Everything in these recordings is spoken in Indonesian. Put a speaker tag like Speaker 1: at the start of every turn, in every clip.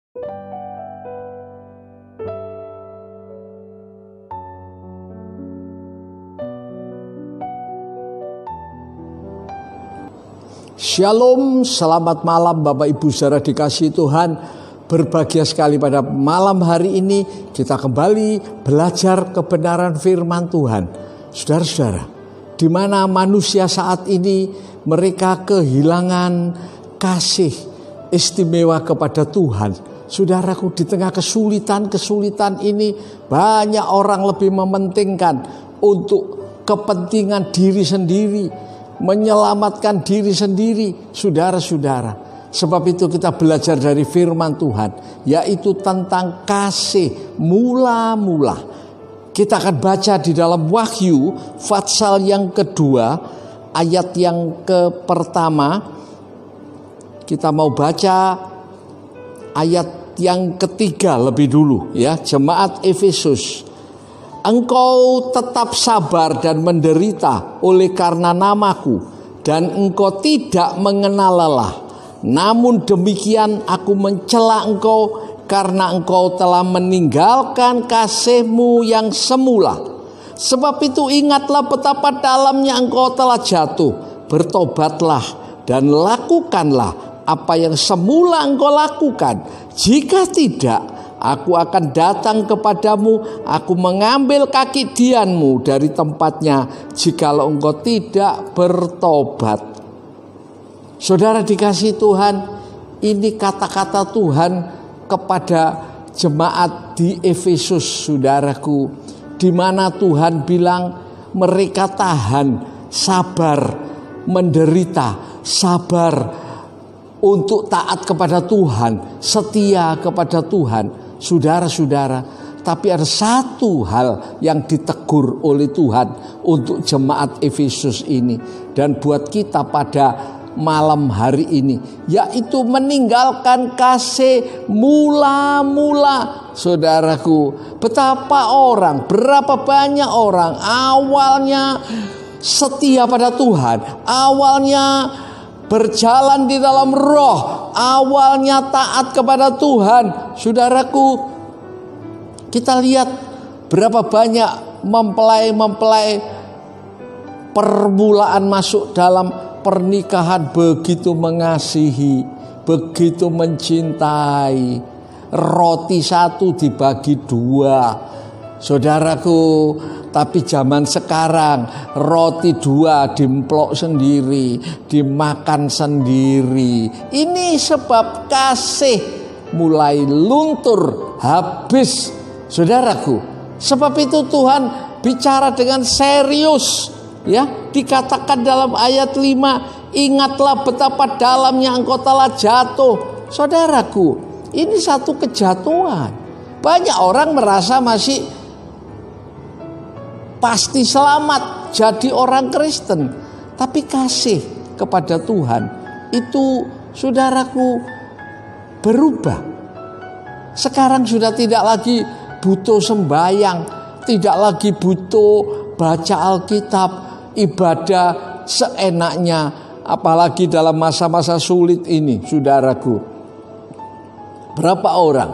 Speaker 1: Shalom, selamat malam Bapak Ibu saudara dikasihi Tuhan. Berbahagia sekali pada malam hari ini kita kembali belajar kebenaran firman Tuhan. Saudara-saudara, di mana manusia saat ini mereka kehilangan kasih istimewa kepada Tuhan. Saudaraku, di tengah kesulitan ini banyak orang lebih mementingkan untuk kepentingan diri sendiri, menyelamatkan diri sendiri, saudara-saudara. Sebab itu kita belajar dari firman Tuhan, yaitu tentang kasih mula-mula. Kita akan baca di dalam Wahyu pasal yang kedua, ayat yang pertama. Kita mau baca ayat yang ketiga lebih dulu ya, jemaat Efesus. Engkau tetap sabar dan menderita oleh karena namaku, dan engkau tidak mengenal lelah. Namun demikian aku mencela engkau karena engkau telah meninggalkan kasihmu yang semula. Sebab itu ingatlah betapa dalamnya engkau telah jatuh. Bertobatlah dan lakukanlah apa yang semula engkau lakukan. Jika tidak, aku akan datang kepadamu, aku mengambil kaki dianmu dari tempatnya jikalau engkau tidak bertobat. Saudara dikasihi Tuhan, ini kata-kata Tuhan kepada jemaat di Efesus, saudaraku, di mana Tuhan bilang mereka tahan, sabar, menderita, sabar untuk taat kepada Tuhan, setia kepada Tuhan. Saudara-saudara, tapi ada satu hal yang ditegur oleh Tuhan untuk jemaat Efesus ini dan buat kita pada malam hari ini, yaitu meninggalkan kasih mula-mula. Saudaraku, berapa banyak orang awalnya setia pada Tuhan, awalnya berjalan di dalam roh, awalnya taat kepada Tuhan. Saudaraku, kita lihat berapa banyak mempelai permulaan masuk dalam pernikahan begitu mengasihi, begitu mencintai. Roti satu dibagi dua, saudaraku. Tapi zaman sekarang roti dua dimplok sendiri, dimakan sendiri. Ini sebab kasih mulai luntur, habis, saudaraku. Sebab itu Tuhan bicara dengan serius. Ya, dikatakan dalam ayat 5, ingatlah betapa dalamnya engkau telah jatuh. Saudaraku, ini satu kejatuhan. Banyak orang merasa masih pasti selamat jadi orang Kristen, tapi kasih kepada Tuhan itu, saudaraku, berubah. Sekarang sudah tidak lagi butuh sembahyang, tidak lagi butuh baca Alkitab, ibadah seenaknya, apalagi dalam masa-masa sulit ini, saudaraku. Berapa orang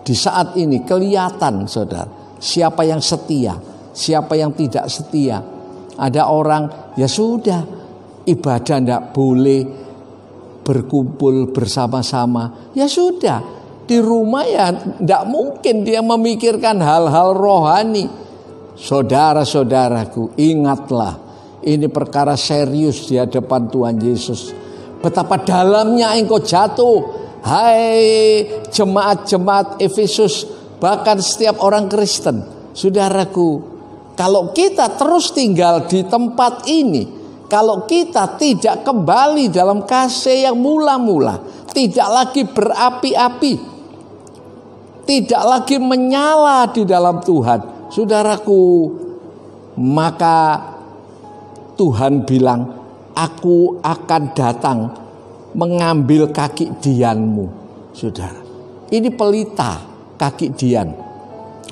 Speaker 1: di saat ini kelihatan, saudara, siapa yang setia, siapa yang tidak setia. Ada orang, ya sudah, ibadah tidak boleh berkumpul bersama-sama. Ya sudah, di rumah ya tidak mungkin dia memikirkan hal-hal rohani. Saudara-saudaraku, ingatlah, ini perkara serius di hadapan Tuhan Yesus. Betapa dalamnya engkau jatuh, hai jemaat-jemaat Efesus, bahkan setiap orang Kristen. Saudaraku, kalau kita terus tinggal di tempat ini, kalau kita tidak kembali dalam kasih yang mula-mula, tidak lagi berapi-api, tidak lagi menyala di dalam Tuhan, saudaraku, maka Tuhan bilang, aku akan datang mengambil kaki dianmu. Saudara, ini pelita kaki dian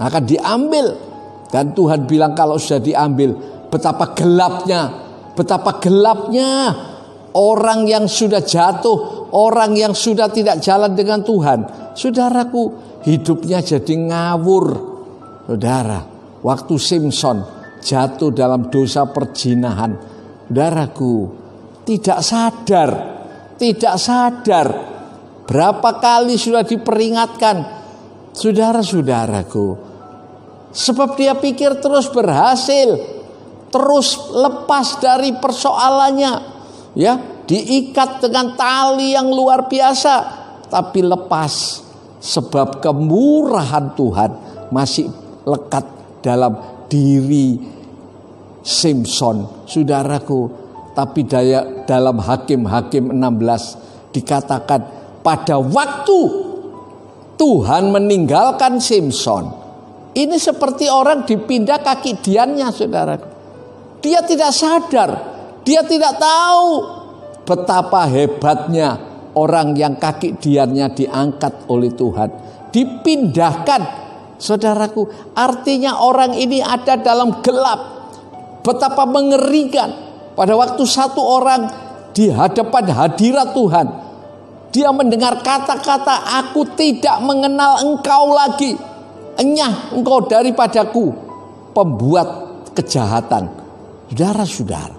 Speaker 1: akan diambil. Dan Tuhan bilang kalau sudah diambil, betapa gelapnya orang yang sudah jatuh, orang yang sudah tidak jalan dengan Tuhan. saudaraku, hidupnya jadi ngawur. Saudara, waktu Simson jatuh dalam dosa perzinahan, saudaraku, tidak sadar. Berapa kali sudah diperingatkan, saudara-saudaraku. Sebab dia pikir terus berhasil, terus lepas dari persoalannya, ya, diikat dengan tali yang luar biasa, tapi lepas. Sebab kemurahan Tuhan masih lekat dalam diri Simson, saudaraku. Tapi dalam Hakim-Hakim 16 dikatakan pada waktu Tuhan meninggalkan Simson, ini seperti orang dipindah kaki diannya, saudaraku. Dia tidak sadar, dia tidak tahu betapa hebatnya orang yang kaki diannya diangkat oleh Tuhan, dipindahkan, saudaraku. Artinya orang ini ada dalam gelap. Betapa mengerikan. Pada waktu satu orang di hadapan hadirat Tuhan, dia mendengar kata-kata, aku tidak mengenal engkau lagi. Enyah engkau daripadaku, pembuat kejahatan. Saudara-saudara,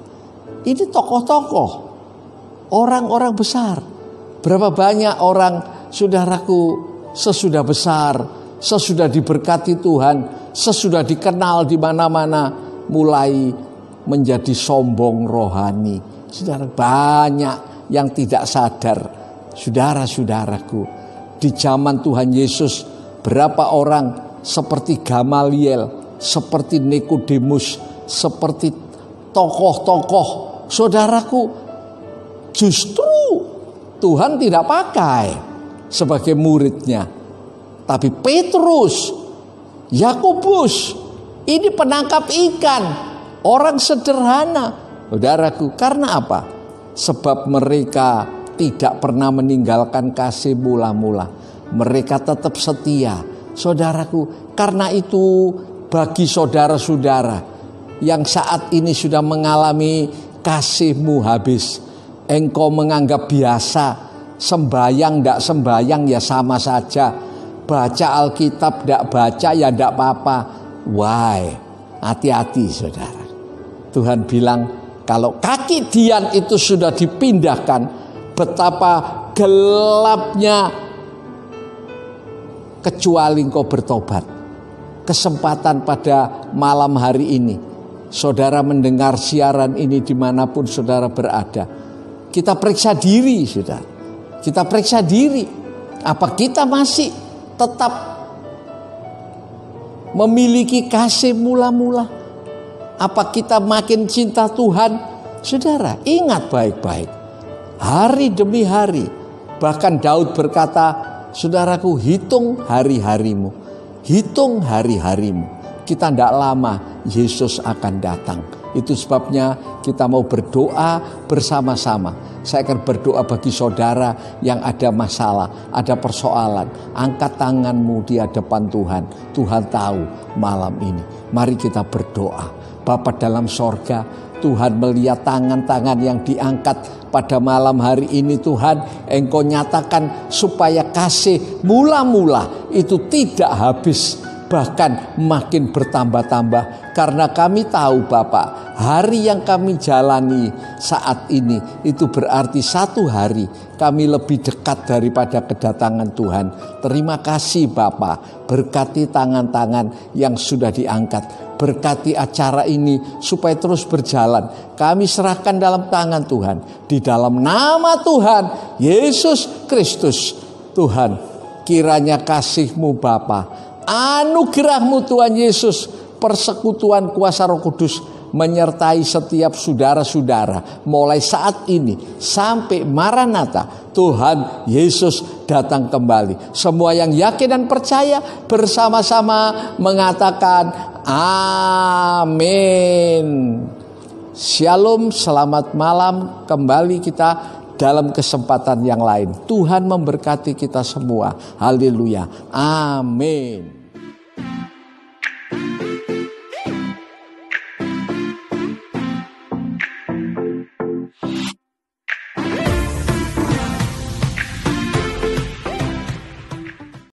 Speaker 1: ini tokoh-tokoh, orang-orang besar. Berapa banyak orang, saudaraku, sesudah besar, sesudah diberkati Tuhan, sesudah dikenal di mana-mana, mulai menjadi sombong rohani. Saudara, banyak yang tidak sadar. Saudara-saudaraku, di zaman Tuhan Yesus, berapa orang seperti Gamaliel, seperti Nikodemus, seperti tokoh-tokoh, saudaraku, justru Tuhan tidak pakai sebagai muridnya. Tapi Petrus, Yakobus, ini penangkap ikan, orang sederhana, saudaraku. Karena apa? Sebab mereka tidak pernah meninggalkan kasih mula-mula. Mereka tetap setia, saudaraku. Karena itu bagi saudara-saudara yang saat ini sudah mengalami kasihmu habis, engkau menganggap biasa, sembayang tidak sembayang ya sama saja, baca Alkitab tidak baca ya tidak apa-apa. Why? Hati-hati, saudara. Tuhan bilang, kalau kaki dian itu sudah dipindahkan, betapa gelapnya kecuali engkau bertobat. Kesempatan pada malam hari ini, saudara mendengar siaran ini dimanapun saudara berada, kita periksa diri, saudara. Kita periksa diri, apa kita masih tetap memiliki kasih mula-mula? Apa kita makin cinta Tuhan? Saudara, ingat baik-baik. Hari demi hari. Bahkan Daud berkata, saudaraku, hitung hari-harimu. Hitung hari-harimu. Kita tidak lama, Yesus akan datang. Itu sebabnya kita mau berdoa bersama-sama. Saya akan berdoa bagi saudara yang ada masalah, ada persoalan. Angkat tanganmu di hadapan Tuhan. Tuhan tahu malam ini. Mari kita berdoa. Bapa dalam sorga, Tuhan melihat tangan-tangan yang diangkat pada malam hari ini. Tuhan, Engkau nyatakan supaya kasih mula-mula itu tidak habis, bahkan makin bertambah-tambah. Karena kami tahu Bapak, hari yang kami jalani saat ini itu berarti satu hari kami lebih dekat daripada kedatangan Tuhan. Terima kasih Bapak, berkati tangan-tangan yang sudah diangkat. Berkati acara ini supaya terus berjalan. Kami serahkan dalam tangan Tuhan. Di dalam nama Tuhan Yesus Kristus. Tuhan, kiranya kasih-Mu Bapa, anugerah-Mu Tuhan Yesus, persekutuan kuasa Roh Kudus menyertai setiap saudara-saudara mulai saat ini sampai Maranatha, Tuhan Yesus datang kembali. Semua yang yakin dan percaya bersama-sama mengatakan amin. Shalom, selamat malam. Kembali kita dalam kesempatan yang lain. Tuhan memberkati kita semua. Haleluya. Amin.